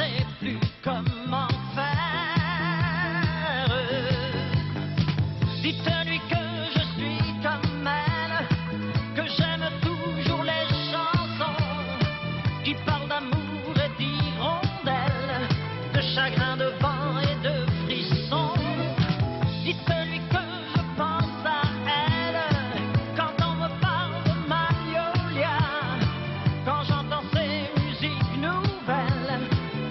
sais plus comment faire. Dites-lui que je suis comme elle, que j'aime toujours les chansons qui parlent d'amour et d'hirondelles, de chagrin, de vent et de frissons. Dites-lui que je pense à elle quand on me parle de Magnolia, quand j'entends ces musiques nouvelles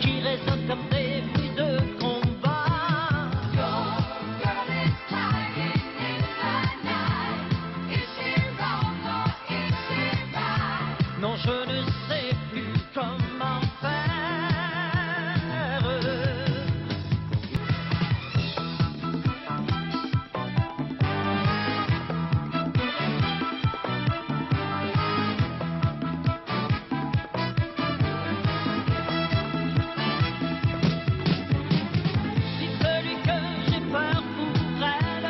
qui résonnent comme des bruits de combat. Your girl is hanging in the night. Is she wrong or is she right? Non, je ne sais plus comment faire. Dites-lui que j'ai peur pour elle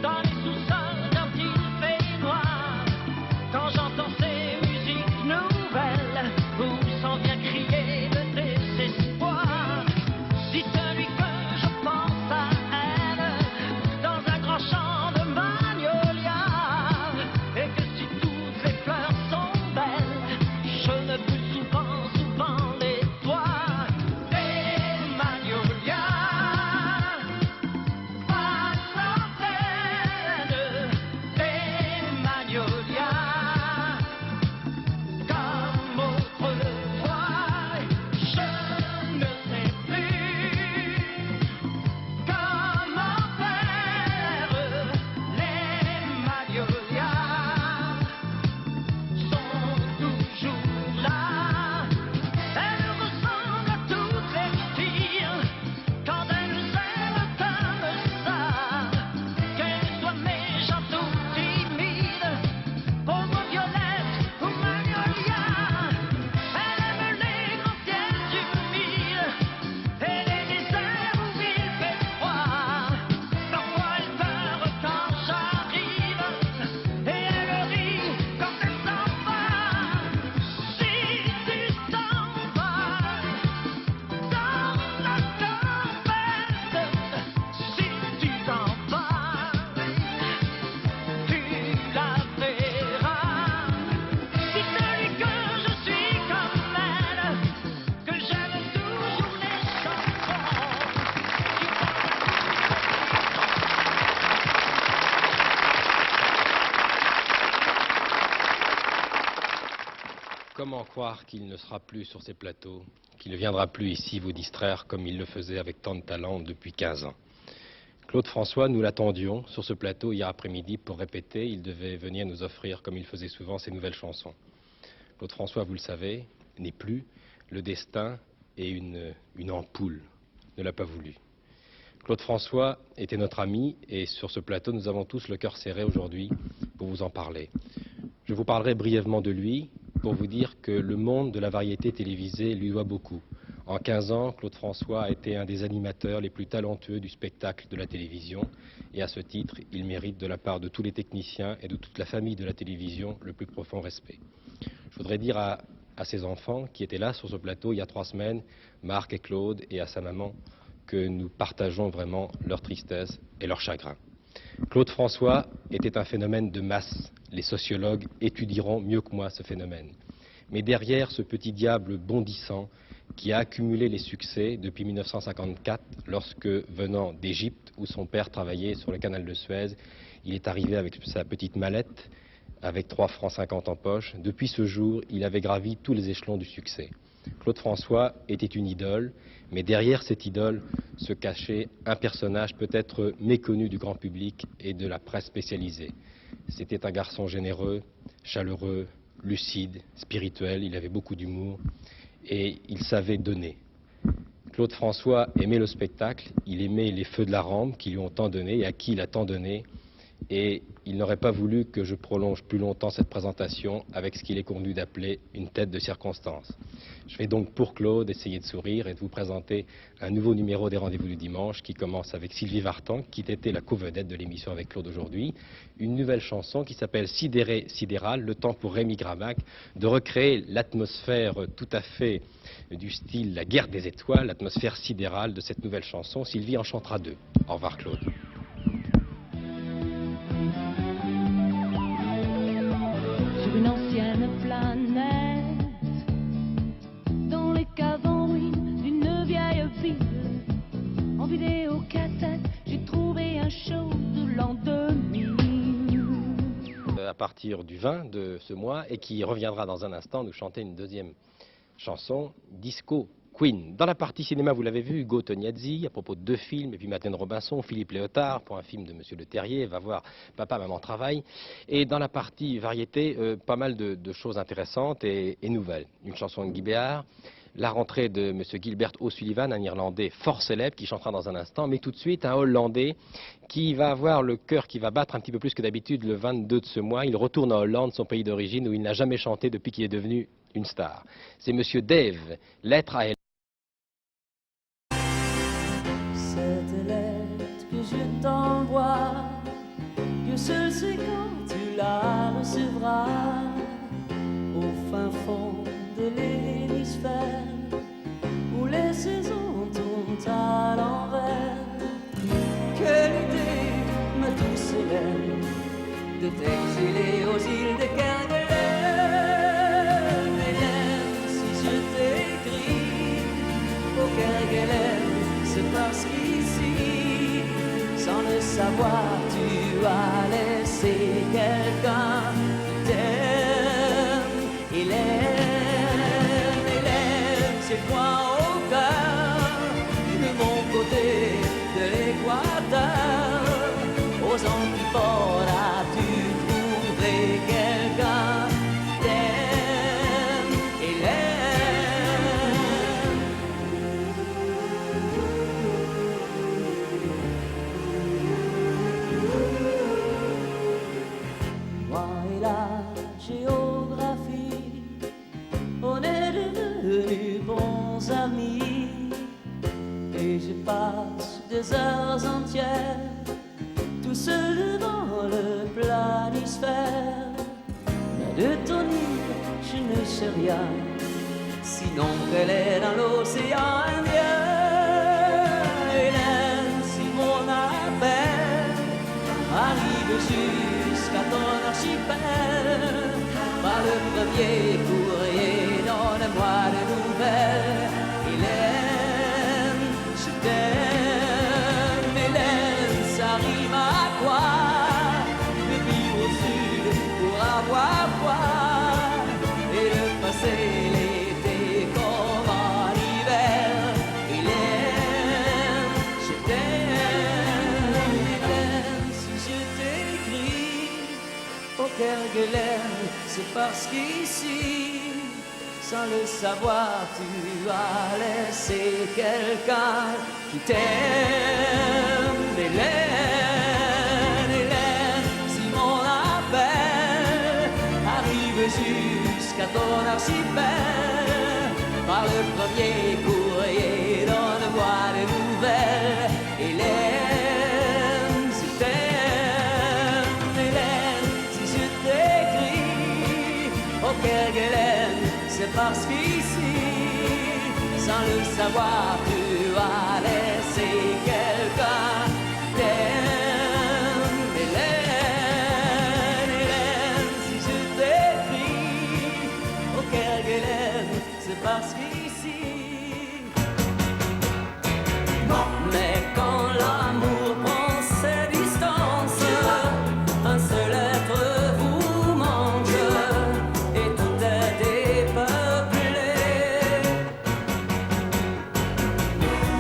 dans les sous-sols quand il fait noir, quand j'entends ces musiques nouvelles où s'en vient crier le désespoir. Dites-lui que je pense à elle dans un grand champ de magnolia, et que si toutes les fleurs sont belles, je me brûle souvent, souvent les doigts. Des magnolias, pas centaines, des magnolias, comme autrefois. Je ne sais plus comment faire. Les magnolias sont toujours là. Elles ressemblent à toutes les filles quand elles aiment comme ça, qu'elles soient méchantes ou timides, pauvres violettes ou magnolias. Elles aiment les grands ciels humides et les déserts où il fait froid. Parfois elles pleurent quand j'arrive et elles rient quand elles s'en vont. Si tu t'en vas dans la tempête, si tu t'en vas, tu la verras. Dites-lui que je suis comme elle, que j'aime toujours les chansons qui Comment croire qu'il ne sera plus sur ces plateaux, qu'il ne viendra plus ici vous distraire comme il le faisait avec tant de talent depuis 15 ans. Claude François, nous l'attendions sur ce plateau hier après-midi pour répéter. Il devait venir nous offrir, comme il faisait souvent, ses nouvelles chansons. Claude François, vous le savez, n'est plus. Le destin et une ampoule ne l'a pas voulu. Claude François était notre ami et sur ce plateau, nous avons tous le cœur serré aujourd'hui pour vous en parler. Je vous parlerai brièvement de lui pour vous dire que le monde de la variété télévisée lui doit beaucoup. En 15 ans, Claude François a été un des animateurs les plus talentueux du spectacle de la télévision et à ce titre, il mérite de la part de tous les techniciens et de toute la famille de la télévision le plus profond respect. Je voudrais dire à ses enfants qui étaient là sur ce plateau il y a 3 semaines, Marc et Claude, et à sa maman, que nous partageons vraiment leur tristesse et leur chagrin. Claude François était un phénomène de masse. Les sociologues étudieront mieux que moi ce phénomène. Mais derrière ce petit diable bondissant qui a accumulé les succès depuis 1954, lorsque, venant d'Égypte, où son père travaillait sur le canal de Suez, il est arrivé avec sa petite mallette, avec 3,50 francs en poche. Depuis ce jour, il avait gravi tous les échelons du succès. Claude François était une idole, mais derrière cette idole se cachait un personnage peut-être méconnu du grand public et de la presse spécialisée. C'était un garçon généreux, chaleureux, lucide, spirituel, il avait beaucoup d'humour et il savait donner. Claude François aimait le spectacle, il aimait les feux de la rampe qui lui ont tant donné et à qui il a tant donné. Et il n'aurait pas voulu que je prolonge plus longtemps cette présentation avec ce qu'il est convenu d'appeler une tête de circonstance. Je vais donc pour Claude essayer de sourire et de vous présenter un nouveau numéro des Rendez-vous du dimanche qui commence avec Sylvie Vartan, qui était la co-vedette de l'émission avec Claude aujourd'hui. Une nouvelle chanson qui s'appelle Sidéré, sidéral, le temps pour Rémi Gramac de recréer l'atmosphère tout à fait du style La guerre des étoiles, l'atmosphère sidérale de cette nouvelle chanson. Sylvie en chantera deux. Au revoir Claude. Sur une ancienne planète, dans les caves en ruine d'une vieille ville, en vidéocassette, j'ai trouvé un show de l'an 2000. À partir du 20 de ce mois et qui reviendra dans un instant nous chanter une deuxième chanson, Disco Queen. Dans la partie cinéma, vous l'avez vu, Hugo Tognazzi, à propos de deux films, et puis Madeleine Robinson, Philippe Léotard, pour un film de Monsieur Le Terrier, va voir Papa, Maman travaille. Et dans la partie variété, pas mal de choses intéressantes et nouvelles. Une chanson de Guy Béard, la rentrée de Monsieur Gilbert O'Sullivan, un Irlandais fort célèbre, qui chantera dans un instant, mais tout de suite un Hollandais qui va avoir le cœur qui va battre un petit peu plus que d'habitude le 22 de ce mois. Il retourne en Hollande, son pays d'origine, où il n'a jamais chanté depuis qu'il est devenu une star. C'est Monsieur Dave, Lettre à elle. Cette lettre que je t'envoie, Dieu seul sait quand tu la recevras, au fin fond de l'hémisphère, où les saisons tournent à l'envers. Quelle idée me toucherait de t'exiler aux îles de Kerguelen. Hélène, si je t'écris au Kerguelen, c'est parce qu'ici, sans le savoir, tu as laissé quelqu'un qui t'aime. Hélène, Hélène, c'est moi au cœur, de mon côté de l'équateur, aux antipodes, as-tu trouvé quelqu'un qui t'aime. Hélène. Moi et la géographie, on est devenus bons amis, et je passe des heures entières tout seul dans le planisphère. Mais de ton île, je ne sais rien, sinon qu'elle est dans l'océan Indien. Hélène, si mon appel arrive jusqu'à ton archipel, par le premier courrier, donne-moi de nouvelles. Hélène, je t'aime. Hélène, ça rime à quoi? De vivre au sud pour avoir froid, et de passer l'été comme en hiver. Hélène, je t'aime. Hélène, si je t'écris au Kerguelen, c'est parce qu'ici, sans le savoir, tu as laissé quelqu'un qui t'aime. Hélène, Hélène, si mon appel arrive jusqu'à ton archipel, par le premier courrier, donne-moi des nouvelles. Hélène, si t'aimes. Hélène, si je t'écris au Kerguelen, c'est parce qu'ici, sans le savoir, tu as laissé quelqu'un qui t'aime. Hélène, Hélène, si je t'écris au Kerguelen, c'est parce qu'ici. Mais quand l'amour prend ses distances, un seul être vous manque, et tout est dépeuplé.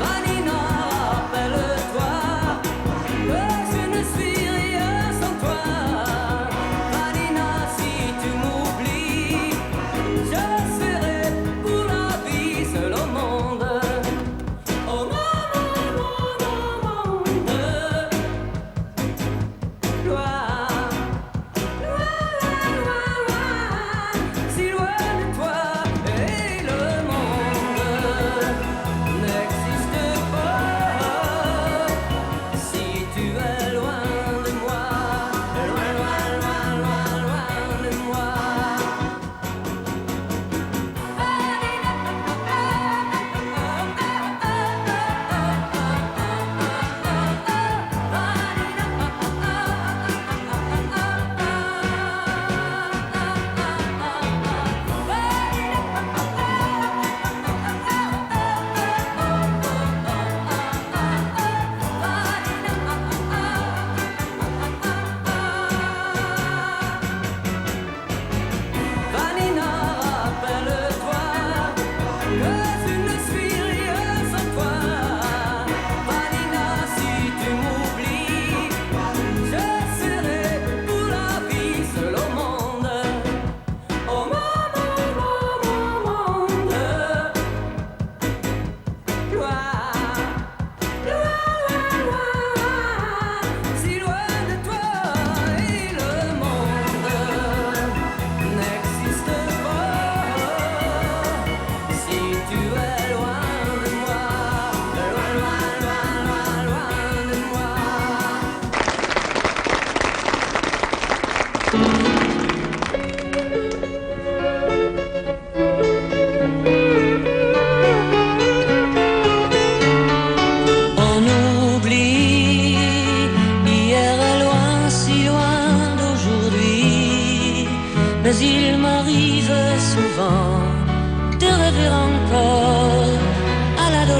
Vanina,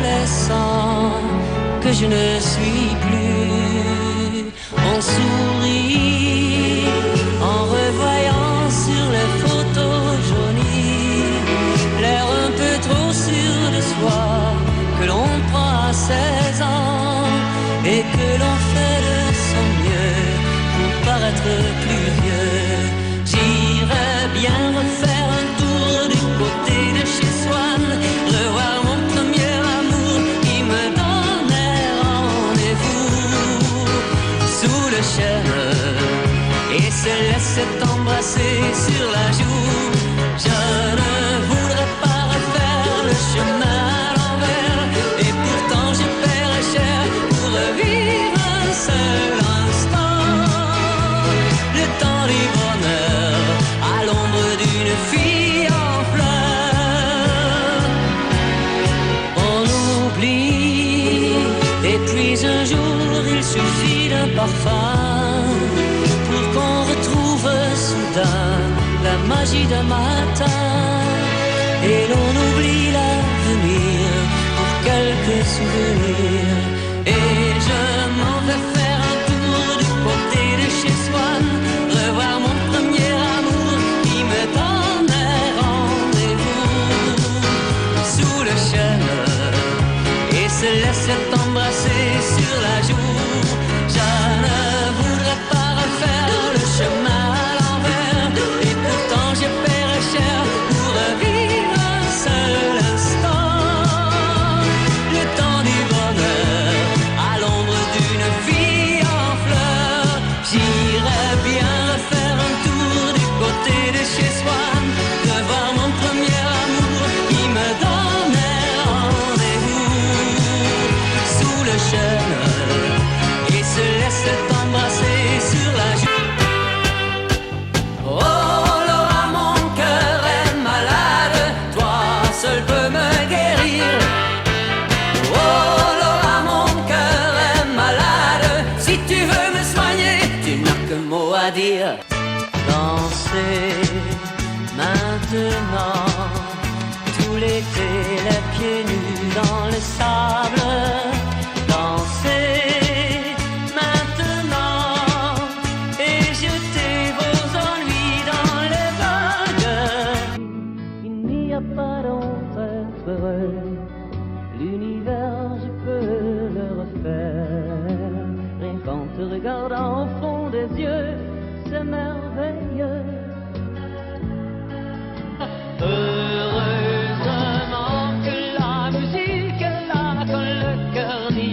l'adolescent que je ne suis plus. On sourit en revoyant sur les photos jaunies l'air un peu trop sûr de soi que l'on prend à 16 ans et que l'on fait de son mieux pour paraître plus vieux. J'irais bien refaire un tour du côté de chez Swann, revoir mon premier amour qui me donnait rendez-vous sous le chêne et se laissait embrasser sur la joue. Je ne voudrais pas refaire le chemin à l'envers et pourtant je paierais cher pour revivre un seul instant. Le temps du bonheur à l'ombre d'une fille en fleurs. On oublie et puis un jour il suffit d'un parfum pour qu'on retrouve soudain la magie d'un matin. Et l'on oublie l'avenir pour quelques souvenirs. Et je m'en vais faire un tour du côté de chez Swann, revoir mon premier amour qui me donnait rendez-vous sous le chêne et se laissait embrasser sur la joue. Je ne voudrais pas refaire le chemin à l'envers et pourtant je paierais cher pour revivre un seul instant. Le temps du bonheur à l'ombre d'une fille en fleurs. J'irais bien refaire un tour du côté de chez Swann, revoir mon premier amour qui me donnait rendez-vous sous le chêne et se laissait embrasser sur la joue. Oh Laura, mon cœur est malade, toi seul peux me guérir. Oh Laura, mon cœur est malade, si tu veux me soigner, tu n'as que mot à dire. Danser maintenant, tout l'été, les pieds nus dans le sable. Danser maintenant et jeter vos ennuis dans les vagues. Il n'y a pas d'autre être heureux. L'univers, je peux le refaire. Rien qu'en te regardant au fond des yeux, c'est merveilleux. Heureusement que la musique est là, quand le cœur n'y